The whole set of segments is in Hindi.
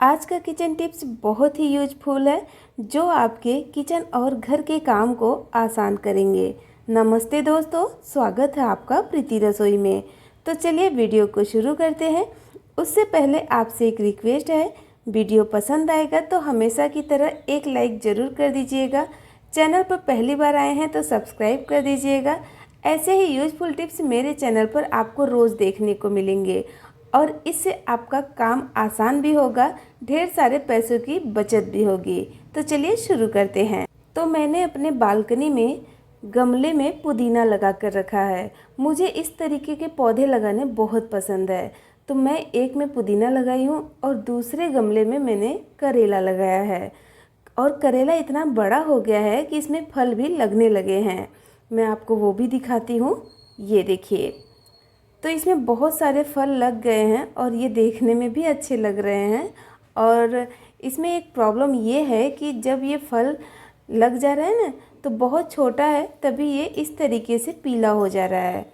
आज का किचन टिप्स बहुत ही यूजफुल है जो आपके किचन और घर के काम को आसान करेंगे। नमस्ते दोस्तों, स्वागत है आपका प्रीति रसोई में। तो चलिए वीडियो को शुरू करते हैं। उससे पहले आपसे एक रिक्वेस्ट है, वीडियो पसंद आएगा तो हमेशा की तरह एक लाइक ज़रूर कर दीजिएगा। चैनल पर पहली बार आए हैं तो सब्सक्राइब कर दीजिएगा। ऐसे ही यूजफुल टिप्स मेरे चैनल पर आपको रोज़ देखने को मिलेंगे और इससे आपका काम आसान भी होगा, ढेर सारे पैसों की बचत भी होगी। तो चलिए शुरू करते हैं। तो मैंने अपने बालकनी में गमले में पुदीना लगा कर रखा है। मुझे इस तरीके के पौधे लगाने बहुत पसंद है। तो मैं एक में पुदीना लगाई हूँ और दूसरे गमले में मैंने करेला लगाया है। और करेला इतना बड़ा हो गया है कि इसमें फल भी लगने लगे हैं। मैं आपको वो भी दिखाती हूँ। ये देखिए, तो इसमें बहुत सारे फल लग गए हैं और ये देखने में भी अच्छे लग रहे हैं। और इसमें एक प्रॉब्लम ये है कि जब ये फल लग जा रहा है ना, तो बहुत छोटा है तभी ये इस तरीके से पीला हो जा रहा है।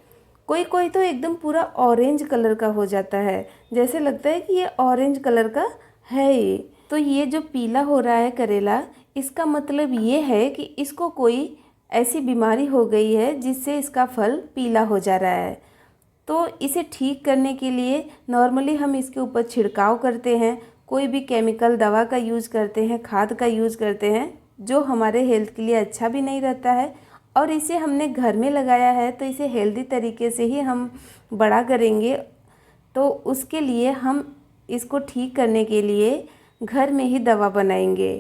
कोई कोई तो एकदम पूरा ऑरेंज कलर का हो जाता है, जैसे लगता है कि ये ऑरेंज कलर का है ये। तो ये जो पीला हो रहा है करेला, इसका मतलब ये है कि इसको कोई ऐसी बीमारी हो गई है जिससे इसका फल पीला हो जा रहा है। तो इसे ठीक करने के लिए नॉर्मली हम इसके ऊपर छिड़काव करते हैं, कोई भी केमिकल दवा का यूज़ करते हैं, खाद का यूज़ करते हैं, जो हमारे हेल्थ के लिए अच्छा भी नहीं रहता है। और इसे हमने घर में लगाया है तो इसे हेल्दी तरीके से ही हम बड़ा करेंगे। तो उसके लिए हम इसको ठीक करने के लिए घर में ही दवा बनाएंगे।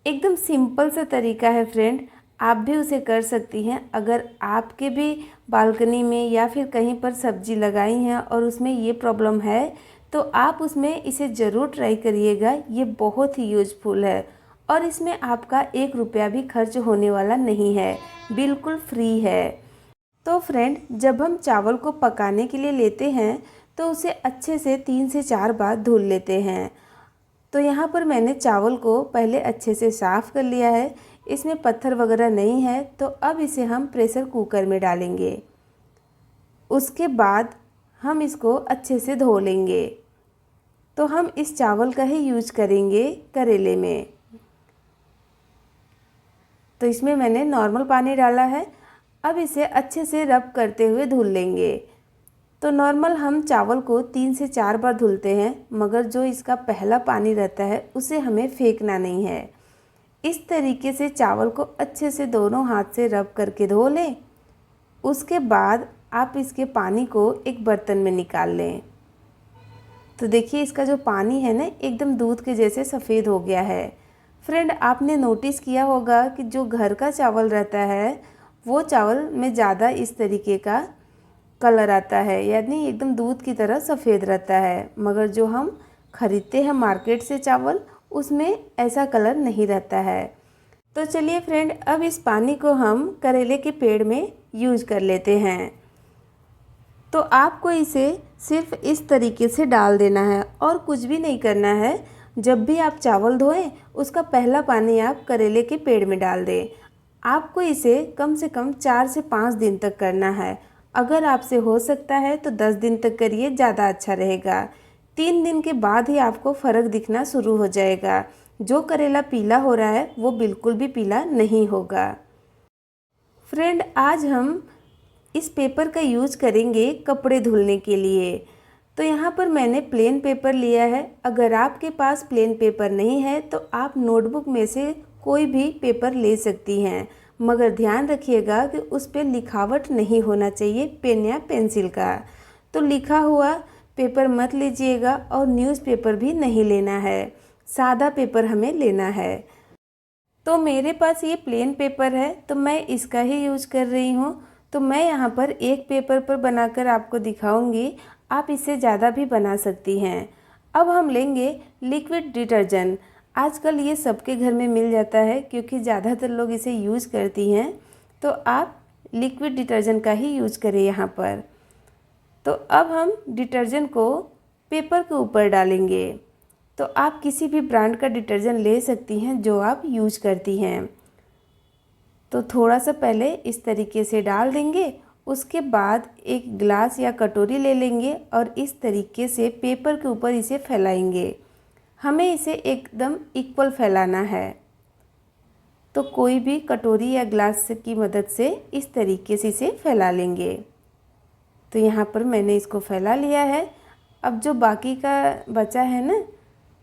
एकदम सिंपल सा तरीका है फ्रेंड, आप भी उसे कर सकती हैं। अगर आपके भी बालकनी में या फिर कहीं पर सब्जी लगाई हैं और उसमें ये प्रॉब्लम है तो आप उसमें इसे ज़रूर ट्राई करिएगा। ये बहुत ही यूजफुल है और इसमें आपका 1 रुपया भी खर्च होने वाला नहीं है, बिल्कुल फ्री है। तो फ्रेंड, जब हम चावल को पकाने के लिए लेते हैं तो उसे अच्छे से 3 से 4 बार धुल लेते हैं। तो यहाँ पर मैंने चावल को पहले अच्छे से साफ़ कर लिया है, इसमें पत्थर वगैरह नहीं है। तो अब इसे हम प्रेशर कुकर में डालेंगे। उसके बाद हम इसको अच्छे से धो लेंगे। तो हम इस चावल का ही यूज करेंगे करेले में। तो इसमें मैंने नॉर्मल पानी डाला है। अब इसे अच्छे से रब करते हुए धुल लेंगे। तो नॉर्मल हम चावल को 3 से 4 बार धुलते हैं, मगर जो इसका पहला पानी रहता है उसे हमें फेंकना नहीं है। इस तरीके से चावल को अच्छे से दोनों हाथ से रब करके धो लें। उसके बाद आप इसके पानी को एक बर्तन में निकाल लें। तो देखिए, इसका जो पानी है ना, एकदम दूध के जैसे सफ़ेद हो गया है। फ्रेंड, आपने नोटिस किया होगा कि जो घर का चावल रहता है वो चावल में ज़्यादा इस तरीके का कलर आता है, यानी एकदम दूध की तरह सफ़ेद रहता है। मगर जो हम ख़रीदते हैं मार्केट से चावल, उसमें ऐसा कलर नहीं रहता है। तो चलिए फ्रेंड, अब इस पानी को हम करेले के पेड़ में यूज कर लेते हैं। तो आपको इसे सिर्फ इस तरीके से डाल देना है और कुछ भी नहीं करना है। जब भी आप चावल धोएं, उसका पहला पानी आप करेले के पेड़ में डाल दें। आपको इसे कम से कम 4 से 5 दिन तक करना है। अगर आपसे हो सकता है तो 10 दिन तक करिए, ज़्यादा अच्छा रहेगा। 3 दिन के बाद ही आपको फ़र्क दिखना शुरू हो जाएगा। जो करेला पीला हो रहा है वो बिल्कुल भी पीला नहीं होगा। फ्रेंड, आज हम इस पेपर का यूज़ करेंगे कपड़े धुलने के लिए। तो यहाँ पर मैंने प्लेन पेपर लिया है। अगर आपके पास प्लेन पेपर नहीं है तो आप नोटबुक में से कोई भी पेपर ले सकती हैं, मगर ध्यान रखिएगा कि उस पर लिखावट नहीं होना चाहिए, पेन या पेंसिल का। तो लिखा हुआ पेपर मत लीजिएगा और न्यूज़पेपर भी नहीं लेना है, सादा पेपर हमें लेना है। तो मेरे पास ये प्लेन पेपर है तो मैं इसका ही यूज कर रही हूँ। तो मैं यहाँ पर एक पेपर पर बनाकर आपको दिखाऊंगी, आप इससे ज़्यादा भी बना सकती हैं। अब हम लेंगे लिक्विड डिटर्जेंट। आजकल ये सबके घर में मिल जाता है क्योंकि ज़्यादातर लोग इसे यूज़ करती हैं। तो आप लिक्विड डिटर्जेंट का ही यूज़ करें यहाँ पर। तो अब हम डिटर्जेंट को पेपर के ऊपर डालेंगे। तो आप किसी भी ब्रांड का डिटर्जेंट ले सकती हैं जो आप यूज़ करती हैं। तो थोड़ा सा पहले इस तरीके से डाल देंगे। उसके बाद एक गिलास या कटोरी ले लेंगे और इस तरीके से पेपर के ऊपर इसे फैलाएंगे। हमें इसे एकदम इक्वल फैलाना है। तो कोई भी कटोरी या ग्लास की मदद से इस तरीके से इसे फैला लेंगे। तो यहाँ पर मैंने इसको फैला लिया है। अब जो बाकी का बचा है ना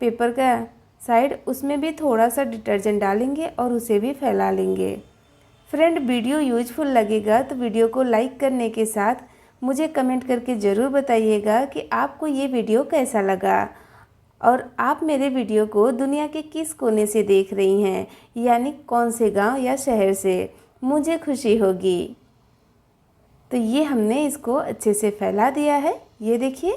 पेपर का साइड, उसमें भी थोड़ा सा डिटर्जेंट डालेंगे और उसे भी फैला लेंगे। फ्रेंड, वीडियो यूजफुल लगेगा तो वीडियो को लाइक करने के साथ मुझे कमेंट करके ज़रूर बताइएगा कि आपको ये वीडियो कैसा लगा और आप मेरे वीडियो को दुनिया के किस कोने से देख रही हैं, यानी कौन से गांव या शहर से, मुझे खुशी होगी। तो ये हमने इसको अच्छे से फैला दिया है, ये देखिए।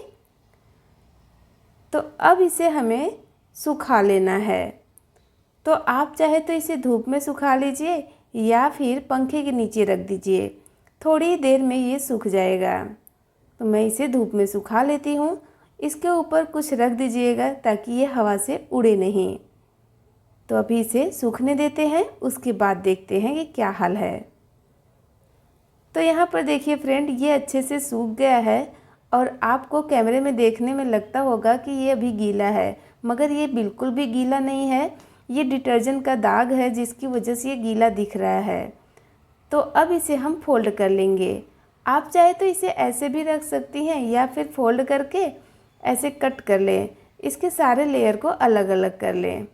तो अब इसे हमें सुखा लेना है। तो आप चाहे तो इसे धूप में सुखा लीजिए या फिर पंखे के नीचे रख दीजिए, थोड़ी देर में ये सूख जाएगा। तो मैं इसे धूप में सुखा लेती हूँ। इसके ऊपर कुछ रख दीजिएगा ताकि ये हवा से उड़े नहीं। तो अभी इसे सूखने देते हैं, उसके बाद देखते हैं कि क्या हाल है। तो यहाँ पर देखिए फ्रेंड, ये अच्छे से सूख गया है और आपको कैमरे में देखने में लगता होगा कि ये अभी गीला है, मगर ये बिल्कुल भी गीला नहीं है। ये डिटर्जेंट का दाग है जिसकी वजह से ये गीला दिख रहा है। तो अब इसे हम फोल्ड कर लेंगे। आप चाहे तो इसे ऐसे भी रख सकती हैं या फिर फोल्ड करके ऐसे कट कर लें, इसके सारे लेयर को अलग अलग कर लें।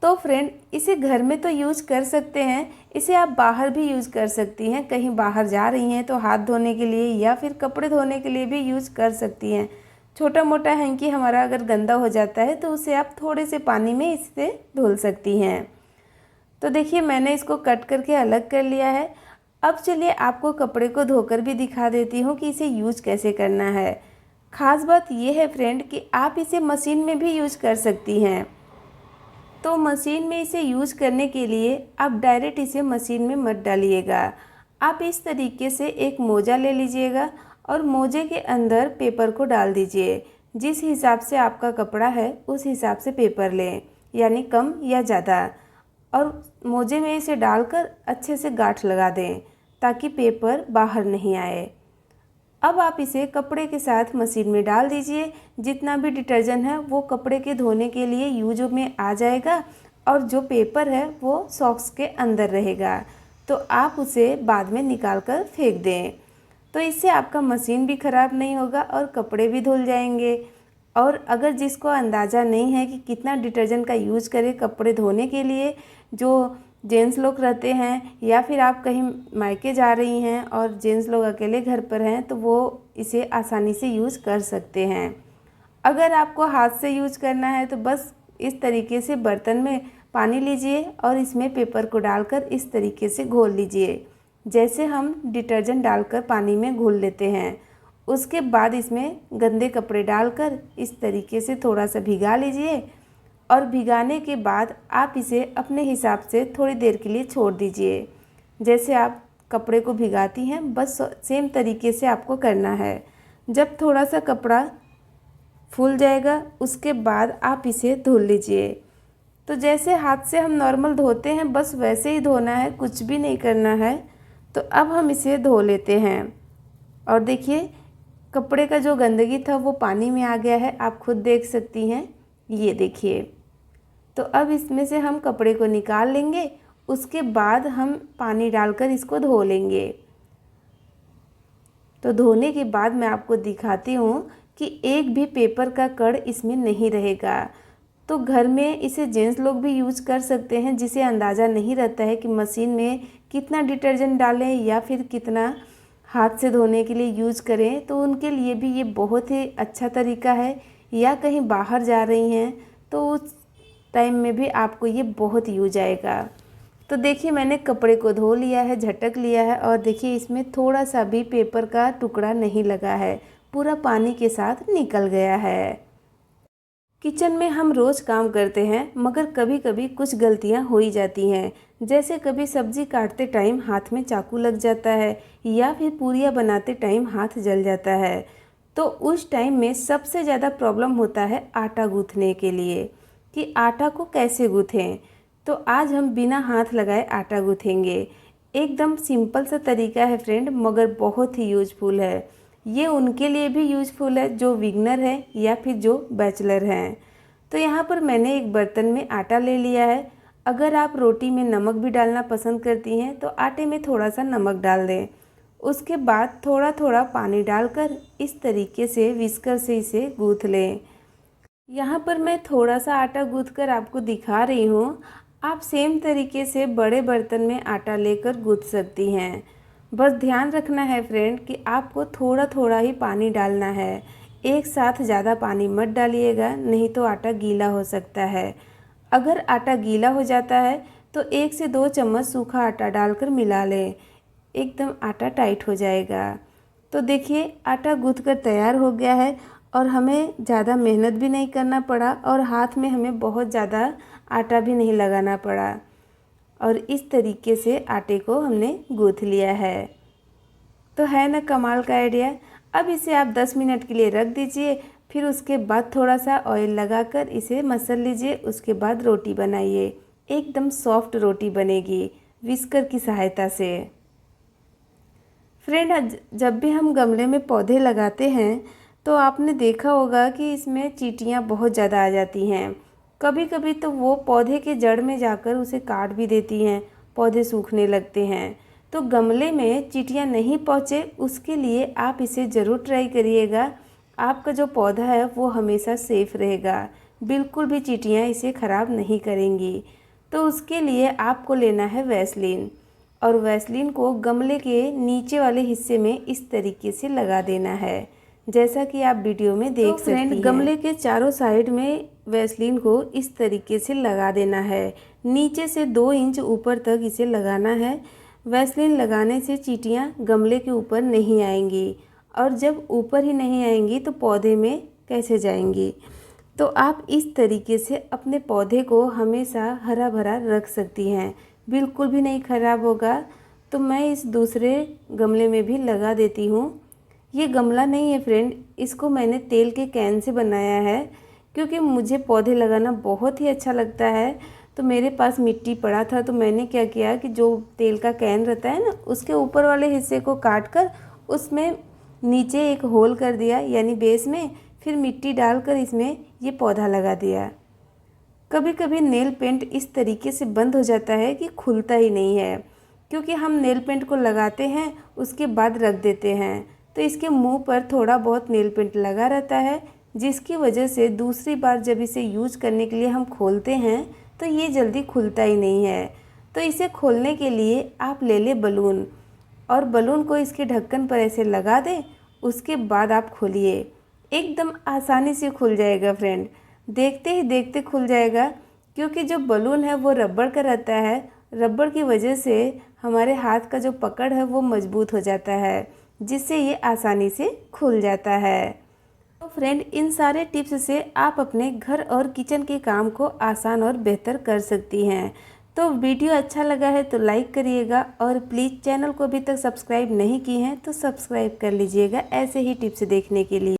तो फ्रेंड, इसे घर में तो यूज़ कर सकते हैं, इसे आप बाहर भी यूज़ कर सकती हैं। कहीं बाहर जा रही हैं तो हाथ धोने के लिए या फिर कपड़े धोने के लिए भी यूज़ कर सकती हैं। छोटा मोटा हैंकी हमारा अगर गंदा हो जाता है तो उसे आप थोड़े से पानी में इससे धुल सकती हैं। तो देखिए मैंने इसको कट करके अलग कर लिया है। अब चलिए आपको कपड़े को धोकर भी दिखा देती हूँ कि इसे यूज कैसे करना है। ख़ास बात यह है फ्रेंड कि आप इसे मशीन में भी यूज कर सकती हैं। तो मशीन में इसे यूज करने के लिए आप डायरेक्ट इसे मशीन में मत डालिएगा। आप इस तरीके से एक मोजा ले लीजिएगा और मोजे के अंदर पेपर को डाल दीजिए। जिस हिसाब से आपका कपड़ा है उस हिसाब से पेपर लें, यानी कम या ज़्यादा, और मोजे में इसे डालकर अच्छे से गांठ लगा दें ताकि पेपर बाहर नहीं आए। अब आप इसे कपड़े के साथ मशीन में डाल दीजिए। जितना भी डिटर्जेंट है वो कपड़े के धोने के लिए यूज में आ जाएगा और जो पेपर है वो सॉक्स के अंदर रहेगा। तो आप उसे बाद में निकाल कर फेंक दें। तो इससे आपका मशीन भी ख़राब नहीं होगा और कपड़े भी धुल जाएंगे। और अगर जिसको अंदाज़ा नहीं है कि कितना डिटर्जेंट का यूज़ करें कपड़े धोने के लिए, जो जेंट्स लोग रहते हैं या फिर आप कहीं मायके जा रही हैं और जेंट्स लोग अकेले घर पर हैं, तो वो इसे आसानी से यूज़ कर सकते हैं। अगर आपको हाथ से यूज़ करना है तो बस इस तरीके से बर्तन में पानी लीजिए और इसमें पेपर को डालकर इस तरीके से घोल लीजिए, जैसे हम डिटर्जेंट डालकर पानी में घोल लेते हैं। उसके बाद इसमें गंदे कपड़े डालकर इस तरीके से थोड़ा सा भिगा लीजिए और भिगाने के बाद आप इसे अपने हिसाब से थोड़ी देर के लिए छोड़ दीजिए। जैसे आप कपड़े को भिगाती हैं बस सेम तरीके से आपको करना है। जब थोड़ा सा कपड़ा फूल जाएगा उसके बाद आप इसे धुल लीजिए। तो जैसे हाथ से हम नॉर्मल धोते हैं बस वैसे ही धोना है, कुछ भी नहीं करना है। तो अब हम इसे धो लेते हैं और देखिए कपड़े का जो गंदगी था वो पानी में आ गया है, आप खुद देख सकती हैं, ये देखिए। तो अब इसमें से हम कपड़े को निकाल लेंगे, उसके बाद हम पानी डालकर इसको धो लेंगे। तो धोने के बाद मैं आपको दिखाती हूँ कि एक भी पेपर का कण इसमें नहीं रहेगा। तो घर में इसे जेंट्स लोग भी यूज़ कर सकते हैं जिसे अंदाज़ा नहीं रहता है कि मशीन में कितना डिटर्जेंट डालें या फिर कितना हाथ से धोने के लिए यूज़ करें। तो उनके लिए भी ये बहुत ही अच्छा तरीका है। या कहीं बाहर जा रही हैं तो उस टाइम में भी आपको ये बहुत यूज आएगा। तो देखिए मैंने कपड़े को धो लिया है, झटक लिया है और देखिए इसमें थोड़ा सा भी पेपर का टुकड़ा नहीं लगा है, पूरा पानी के साथ निकल गया है। किचन में हम रोज़ काम करते हैं मगर कभी कभी कुछ गलतियां हो ही जाती हैं। जैसे कभी सब्ज़ी काटते टाइम हाथ में चाकू लग जाता है या फिर पूरियाँ बनाते टाइम हाथ जल जाता है। तो उस टाइम में सबसे ज़्यादा प्रॉब्लम होता है आटा गूँथने के लिए कि आटा को कैसे गूँथें। तो आज हम बिना हाथ लगाए आटा गूँथेंगे। एकदम सिंपल सा तरीका है फ्रेंड, मगर बहुत ही यूजफुल है। ये उनके लिए भी यूजफुल है जो बिगनर है या फिर जो बैचलर हैं। तो यहाँ पर मैंने एक बर्तन में आटा ले लिया है। अगर आप रोटी में नमक भी डालना पसंद करती हैं तो आटे में थोड़ा सा नमक डाल दें। उसके बाद थोड़ा थोड़ा पानी डालकर इस तरीके से विस्कर से इसे गूँथ लें। यहाँ पर मैं थोड़ा सा आटा गूँथकर आपको दिखा रही हूँ। आप सेम तरीके से बड़े बर्तन में आटा लेकर गूँथ सकती हैं। बस ध्यान रखना है फ्रेंड कि आपको थोड़ा थोड़ा ही पानी डालना है, एक साथ ज़्यादा पानी मत डालिएगा, नहीं तो आटा गीला हो सकता है। अगर आटा गीला हो जाता है तो 1 से 2 चम्मच सूखा आटा डालकर मिला लें, एकदम आटा टाइट हो जाएगा। तो देखिए आटा गूँथ कर तैयार हो गया है और हमें ज़्यादा मेहनत भी नहीं करना पड़ा और हाथ में हमें बहुत ज़्यादा आटा भी नहीं लगाना पड़ा। और इस तरीके से आटे को हमने गूँथ लिया है। तो है ना कमाल का आइडिया। अब इसे आप 10 मिनट के लिए रख दीजिए, फिर उसके बाद थोड़ा सा ऑयल लगाकर इसे मसल लीजिए। उसके बाद रोटी बनाइए, एकदम सॉफ्ट रोटी बनेगी विस्कर की सहायता से। फ्रेंड, जब भी हम गमले में पौधे लगाते हैं तो आपने देखा होगा कि इसमें चींटियाँ बहुत ज़्यादा आ जाती हैं। कभी कभी तो वो पौधे के जड़ में जाकर उसे काट भी देती हैं, पौधे सूखने लगते हैं। तो गमले में चींटियाँ नहीं पहुँचे उसके लिए आप इसे ज़रूर ट्राई करिएगा। आपका जो पौधा है वो हमेशा सेफ रहेगा, बिल्कुल भी चींटियाँ इसे ख़राब नहीं करेंगी। तो उसके लिए आपको लेना है वैसलीन, और वैसलीन को गमले के नीचे वाले हिस्से में इस तरीके से लगा देना है, जैसा कि आप वीडियो में देख सकते हैं। गमले के चारों साइड में वैसलीन को इस तरीके से लगा देना है, नीचे से 2 इंच ऊपर तक इसे लगाना है। वैसलीन लगाने से चींटियाँ गमले के ऊपर नहीं आएंगी, और जब ऊपर ही नहीं आएंगी तो पौधे में कैसे जाएंगी। तो आप इस तरीके से अपने पौधे को हमेशा हरा भरा रख सकती हैं, बिल्कुल भी नहीं ख़राब होगा। तो मैं इस दूसरे गमले में भी लगा देती हूँ। ये गमला नहीं है फ्रेंड, इसको मैंने तेल के कैन से बनाया है, क्योंकि मुझे पौधे लगाना बहुत ही अच्छा लगता है। तो मेरे पास मिट्टी पड़ा था तो मैंने क्या किया कि जो तेल का कैन रहता है ना, उसके ऊपर वाले हिस्से को काट कर उसमें नीचे एक होल कर दिया, यानी बेस में, फिर मिट्टी डालकर इसमें ये पौधा लगा दिया। कभी कभी नेल पेंट इस तरीके से बंद हो जाता है कि खुलता ही नहीं है, क्योंकि हम नेल पेंट को लगाते हैं उसके बाद रख देते हैं, तो इसके मुंह पर थोड़ा बहुत नेल पेंट लगा रहता है, जिसकी वजह से दूसरी बार जब इसे यूज करने के लिए हम खोलते हैं तो ये जल्दी खुलता ही नहीं है। तो इसे खोलने के लिए आप ले लें बलून, और बलून को इसके ढक्कन पर ऐसे लगा दें। उसके बाद आप खोलिए, एकदम आसानी से खुल जाएगा फ्रेंड, देखते ही देखते खुल जाएगा। क्योंकि जो बलून है वो रबड़ का रहता है, रबड़ की वजह से हमारे हाथ का जो पकड़ है वो मजबूत हो जाता है, जिससे ये आसानी से खुल जाता है। तो फ्रेंड, इन सारे टिप्स से आप अपने घर और किचन के काम को आसान और बेहतर कर सकती हैं। तो वीडियो अच्छा लगा है तो लाइक करिएगा, और प्लीज़ चैनल को अभी तक सब्सक्राइब नहीं की हैं तो सब्सक्राइब कर लीजिएगा ऐसे ही टिप्स देखने के लिए।